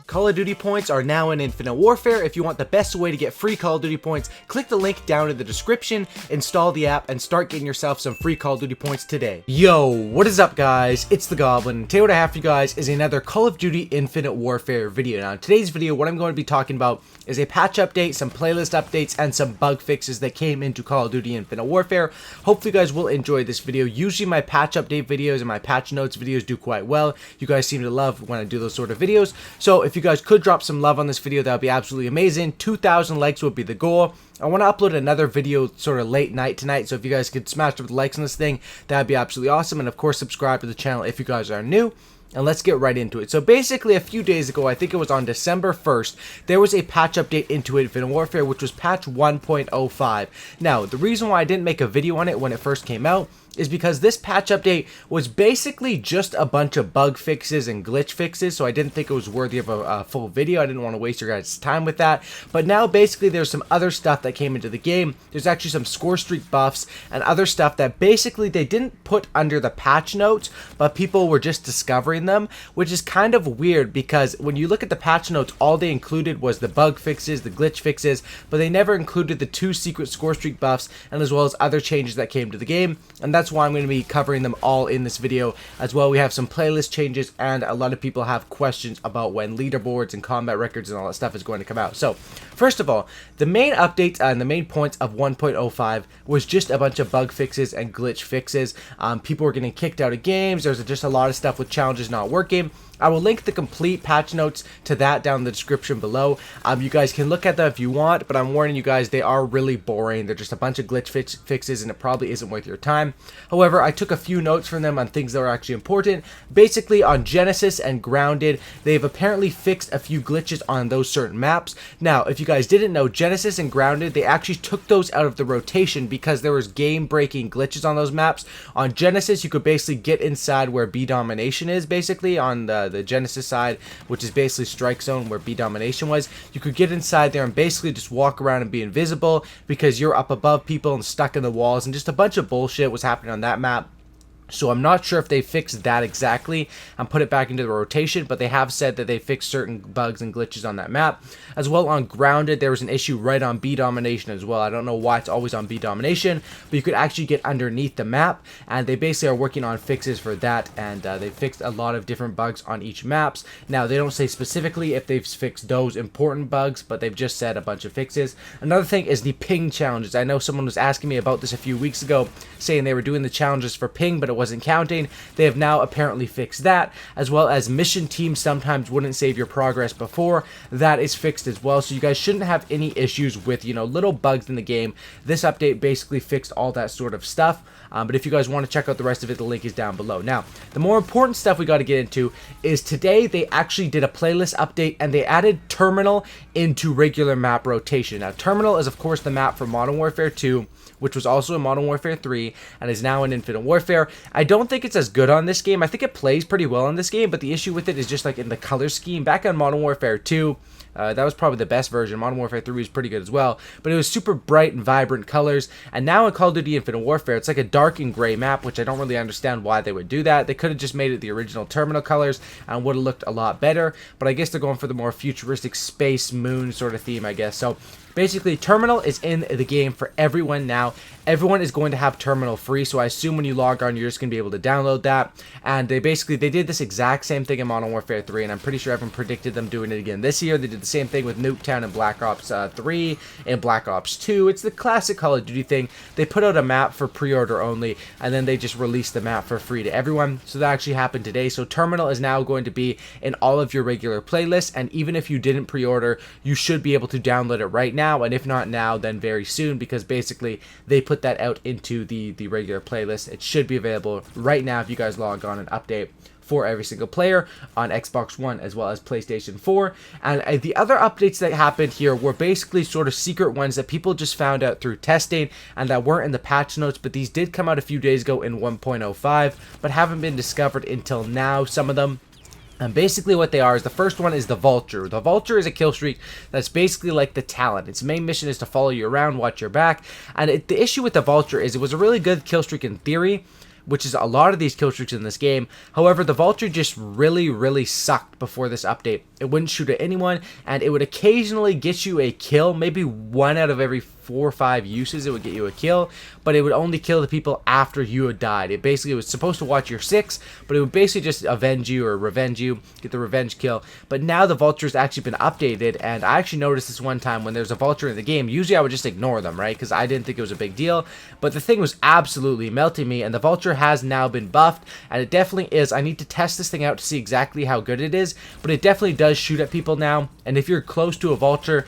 Call of Duty points are now in Infinite Warfare. If you want the best way to get free Call of Duty points, click the link down in the description, install the app, and start getting yourself some free Call of Duty points today. Yo, what is up guys? It's the Goblin. Today what I have for you guys is another Call of Duty Infinite Warfare video. Now in today's video, what I'm going to be talking about is a patch update, some playlist updates, and some bug fixes that came into Call of Duty Infinite Warfare. Hopefully you guys will enjoy this video. Usually my patch update videos and my patch notes videos do quite well. You guys seem to love when I do those sort of videos. So if you guys could drop some love on this video, that would be absolutely amazing. 2,000 likes would be the goal. I want to upload another video sort of late night tonight, so if you guys could smash up the likes on this thing, that would be absolutely awesome. And of course subscribe to the channel if you guys are new. And let's get right into it. So basically a few days ago, I think it was on December 1st, there was a patch update into Infinite Warfare, which was patch 1.05. Now, the reason why I didn't make a video on it when it first came out is because this patch update was basically just a bunch of bug fixes and glitch fixes, so I didn't think it was worthy of a full video. I didn't want to waste your guys' time with that. But now basically there's some other stuff that came into the game. There's actually some Scorestreak buffs and other stuff that basically they didn't put under the patch notes, but people were just discovering them, which is kind of weird because when you look at the patch notes, all they included was the bug fixes, the glitch fixes, but they never included the 2 secret Scorestreak buffs and as well as other changes that came to the game, and that's why I'm going to be covering them all in this video. As well, we have some playlist changes and a lot of people have questions about when leaderboards and combat records and all that stuff is going to come out. So first of all, the main updates and the main points of 1.05 was just a bunch of bug fixes and glitch fixes. People were getting kicked out of games. There's just a lot of stuff with challenges not working. I will link the complete patch notes to that down in the description below. You guys can look at them if you want, but I'm warning you guys, they are really boring. They're just a bunch of glitch fixes and it probably isn't worth your time. However, I took a few notes from them on things that were actually important. Basically, on Genesis and Grounded, they've apparently fixed a few glitches on those certain maps. Now, if you guys didn't know, Genesis and Grounded, they actually took those out of the rotation because there was game-breaking glitches on those maps. On Genesis, you could basically get inside where B Domination is, basically, on the Genesis side, which is basically Strike Zone where B Domination was. You could get inside there and basically just walk around and be invisible because you're up above people and stuck in the walls, and just a bunch of bullshit was happening on that map. So I'm not sure if they fixed that exactly and put it back into the rotation, but they have said that they fixed certain bugs and glitches on that map. As well, on Grounded, there was an issue right on B Domination as well. I don't know why it's always on B Domination, but you could actually get underneath the map, and they basically are working on fixes for that, and they fixed a lot of different bugs on each maps. Now, they don't say specifically if they've fixed those important bugs, but they've just said a bunch of fixes. Another thing is the ping challenges. I know someone was asking me about this a few weeks ago, saying they were doing the challenges for ping, but it wasn't counting. They have now apparently fixed that, as well as mission teams sometimes wouldn't save your progress before. That is fixed as well, so you guys shouldn't have any issues with, you know, little bugs in the game. This update basically fixed all that sort of stuff, but if you guys want to check out the rest of it, the link is down below. Now, the more important stuff we got to get into is today they actually did a playlist update and they added Terminal into regular map rotation. Now, Terminal is of course the map for Modern Warfare 2, which was also in Modern Warfare 3 and is now in Infinite Warfare. I don't think it's as good on this game. I think it plays pretty well in this game, but the issue with it is just like in the color scheme. Back on Modern Warfare 2, that was probably the best version. Modern Warfare 3 was pretty good as well, but it was super bright and vibrant colors. And now in Call of Duty Infinite Warfare, it's like a dark and gray map, which I don't really understand why they would do that. They could have just made it the original Terminal colors and would have looked a lot better, but I guess they're going for the more futuristic space moon sort of theme, I guess. So basically, Terminal is in the game for everyone now. Everyone is going to have Terminal free, so I assume when you log on, you're just going to be able to download that. And they did this exact same thing in Modern Warfare 3, and I'm pretty sure everyone predicted them doing it again this year. They did the same thing with Nuketown and Black Ops 3 and Black Ops 2. It's the classic Call of Duty thing. They put out a map for pre-order only, and then they just released the map for free to everyone. So that actually happened today. So Terminal is now going to be in all of your regular playlists, and even if you didn't pre-order, you should be able to download it right now, and if not now, then very soon, because basically they put that out into the regular playlist. It should be available right now if you guys log on and update for every single player on Xbox One as well as PlayStation 4. And the other updates that happened here were basically sort of secret ones that people just found out through testing and that weren't in the patch notes, but these did come out a few days ago in 1.05 but haven't been discovered until now, some of them. And basically what they are is the first one is the Vulture. The Vulture is a kill streak that's basically like the Talon. Its main mission is to follow you around, watch your back. And the issue with the Vulture is it was a really good kill streak in theory, which is a lot of these kill streaks in this game. However, the Vulture just really sucked before this update. It wouldn't shoot at anyone, and it would occasionally get you a kill, maybe 1 out of every 4 or 5 uses it would get you a kill, but it would only kill the people after you had died. It basically was supposed to watch your 6, but it would basically just avenge you or revenge you, get the revenge kill. But now the Vulture's actually been updated, and I actually noticed this one time when there's a Vulture in the game. Usually I would just ignore them, right, because I didn't think it was a big deal, but the thing was absolutely melting me, and the Vulture has now been buffed, and it definitely is. I need to test this thing out to see exactly how good it is, but it definitely does shoot at people now, and if you're close to a Vulture,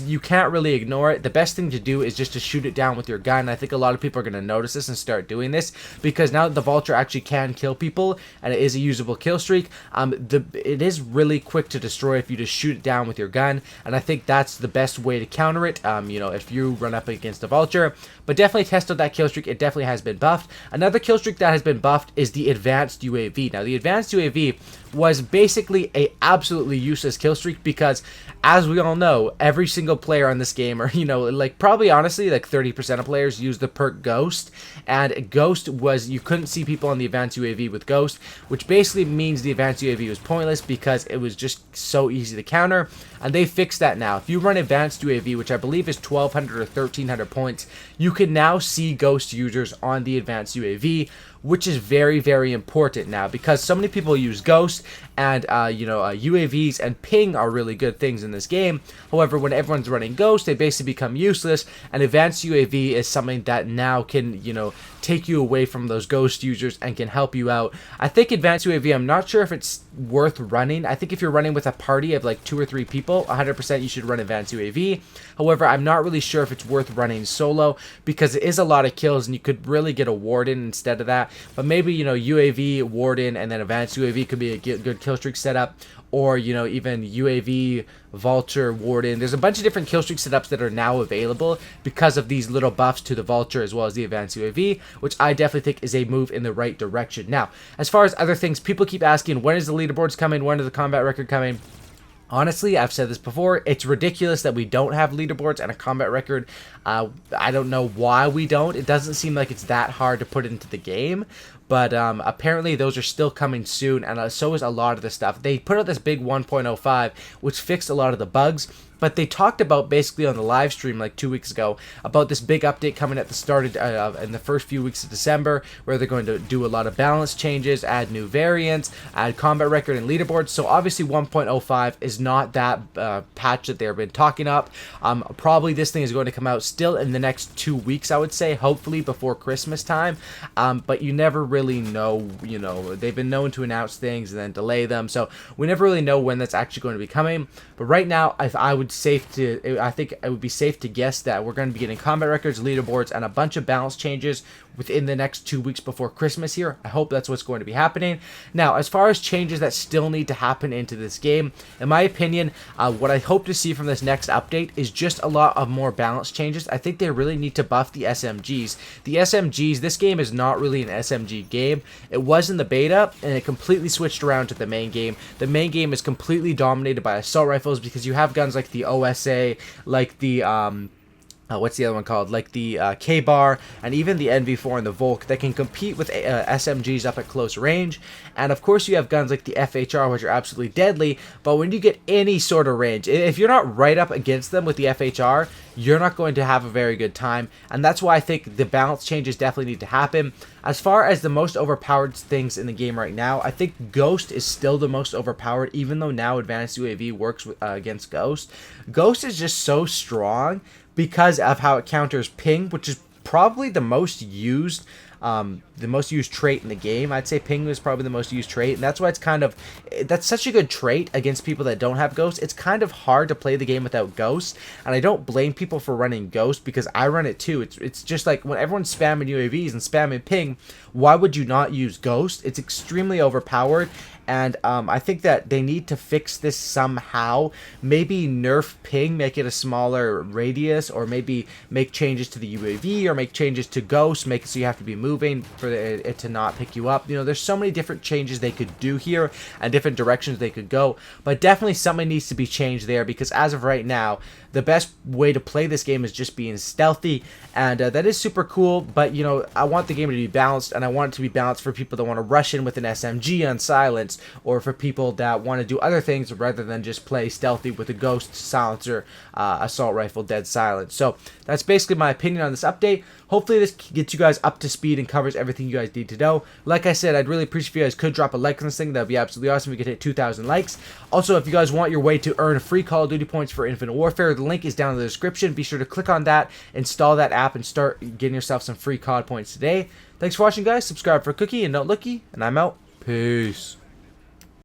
you can't really ignore it. The best thing to do is just to shoot it down with your gun. I think a lot of people are going to notice this and start doing this, because now that the Vulture actually can kill people, and it is a usable kill streak, it is really quick to destroy if you just shoot it down with your gun, and I think that's the best way to counter it, you know, if you run up against a Vulture. But definitely test out that kill streak. It definitely has been buffed. Another kill streak that has been buffed is the Advanced UAV. Now, the Advanced UAV was basically a absolutely useless kill streak because, as we all know, every single player on this game, or, you know, like probably honestly like 30% of players use the perk Ghost, and Ghost was, you couldn't see people on the Advanced UAV with Ghost, which basically means the Advanced UAV was pointless because it was just so easy to counter, and they fixed that now. If you run Advanced UAV, which I believe is 1200 or 1300 points, you can now see Ghost users on the Advanced UAV, which is very important now, because so many people use Ghost, and UAVs and ping are really good things in this game. However, when everyone's running Ghost, they basically become useless, and Advanced UAV is something that now can, you know, take you away from those Ghost users and can help you out. I think Advanced UAV, I'm not sure if it's worth running. I think if you're running with a party of like 2 or 3 people, 100% you should run Advanced UAV. However, I'm not really sure if it's worth running solo, because it is a lot of kills and you could really get a Warden instead of that. But maybe, you know, UAV, Warden, and then Advanced UAV could be a good kill streak setup. Or, you know, even UAV, Vulture, Warden. There's a bunch of different kill streak setups that are now available because of these little buffs to the Vulture as well as the Advanced UAV, which I definitely think is a move in the right direction. Now, as far as other things, people keep asking, when is the leaderboards coming? When is the combat record coming? Honestly, I've said this before, it's ridiculous that we don't have leaderboards and a combat record. I don't know why we don't. It doesn't seem like it's that hard to put into the game. But apparently those are still coming soon, and so is a lot of the stuff. They put out this big 1.05, which fixed a lot of the bugs, but they talked about basically on the live stream like 2 weeks ago about this big update coming at the start of in the first few weeks of December, where they're going to do a lot of balance changes, add new variants, add combat record and leaderboards. So obviously 1.05 is not that patch that they've been talking up. Probably this thing is going to come out still in the next 2 weeks, I would say, hopefully before Christmas time. But you never really know, you know, they've been known to announce things and then delay them, so we never really know when that's actually going to be coming. But right now, I think it would be safe to guess that we're going to be getting combat records, leaderboards, and a bunch of balance changes within the next 2 weeks before Christmas here. I hope that's what's going to be happening. Now, as far as changes that still need to happen into this game, in my opinion, what I hope to see from this next update is just a lot of more balance changes. I think they really need to buff the SMGs. The SMGs, this game is not really an SMG game. It was in the beta, and it completely switched around to the main game. The main game is completely dominated by assault rifles, because you have guns like the OSA, like the what's the other one called? Like the K-Bar, and even the NV4 and the Volk that can compete with SMGs up at close range. And of course you have guns like the FHR, which are absolutely deadly, but when you get any sort of range, if you're not right up against them with the FHR, you're not going to have a very good time. And that's why I think the balance changes definitely need to happen. As far as the most overpowered things in the game right now, I think Ghost is still the most overpowered, even though now Advanced UAV works against Ghost. Ghost is just so strong because of how it counters ping, which is probably the most used trait in the game. I'd say ping is probably the most used trait, and that's why that's such a good trait against people that don't have Ghost. It's kind of hard to play the game without Ghost, and I don't blame people for running Ghost, because I run it too. It's just like when everyone's spamming UAVs and spamming ping, why would you not use Ghost? It's extremely overpowered, and I think that they need to fix this somehow. Maybe nerf ping, make it a smaller radius, or maybe make changes to the UAV, or make changes to ghosts, make it so you have to be moving for it to not pick you up. You know, there's so many different changes they could do here and different directions they could go, but definitely something needs to be changed there, because as of right now, the best way to play this game is just being stealthy, and that is super cool, but you know, I want the game to be balanced, and I want it to be balanced for people that want to rush in with an SMG on silence, or for people that want to do other things rather than just play stealthy with a ghost, silencer, assault rifle, dead silence. So that's basically my opinion on this update. Hopefully this gets you guys up to speed and covers everything you guys need to know. Like I said, I'd really appreciate if you guys could drop a like on this thing. That'd be absolutely awesome. We could hit 2,000 likes. Also, if you guys want your way to earn free Call of Duty points for Infinite Warfare, the link is down in the description. Be sure to click on that, install that app, and start getting yourself some free COD points today. Thanks for watching, guys. Subscribe for a cookie and don't looky, and I'm out. Peace.